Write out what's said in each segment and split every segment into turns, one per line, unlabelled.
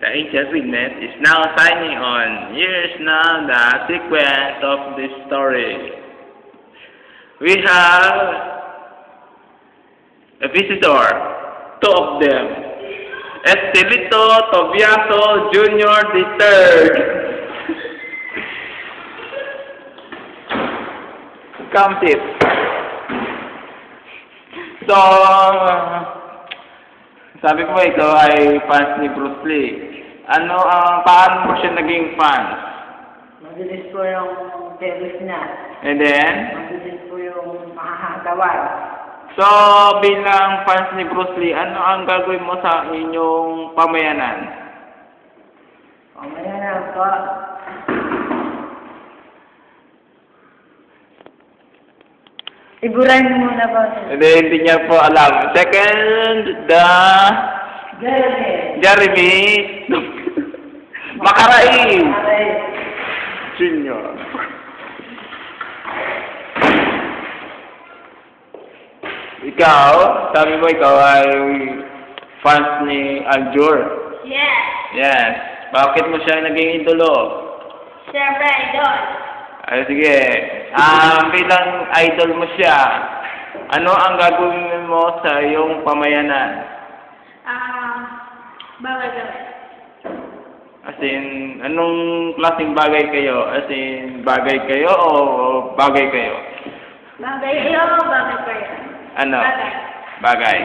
The ancient witness is now signing on. Here's now the sequence of this story. We have a visitor, two of them. Estelito Tobiaso Jr. III. Come sit. So, sabi ko ba ikaw ay fans ni Bruce Lee? Paano mo siya naging fans?
Mabilis po yung service niya.
And then?
Mabilis po yung makakagawa.
So, bilang fans ni Bruce Lee, ano ang gagawin mo sa inyong pamayanan?
Pamayanan po. Iburan mo muna po.
Hindi niya po alam. Second, Jeremy. Makarai. Junior. Ikaw, sabi mo ikaw ay fans ni Aljur.
Yes.
Yes. Bakit mo siya naging idolo?
Siyempre, idol.
Ay, sige. Bilang idol mo siya, ano ang gagawin mo sa iyong pamayanan?
Bagay.
As in, anong klaseng bagay kayo? As in, bagay kayo o bagay kayo?
Bagay kayo, bagay kayo.
Ano?
Bagay.
Bagay.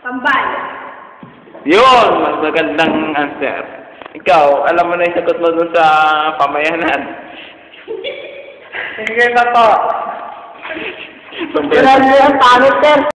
Kambal.
Yun! Mas magandang answer. Ikaw, alam mo na yung sagot mo dun sa pamayanan.
Sige na po.
Sombrero.
Grabe ang pangit, sir.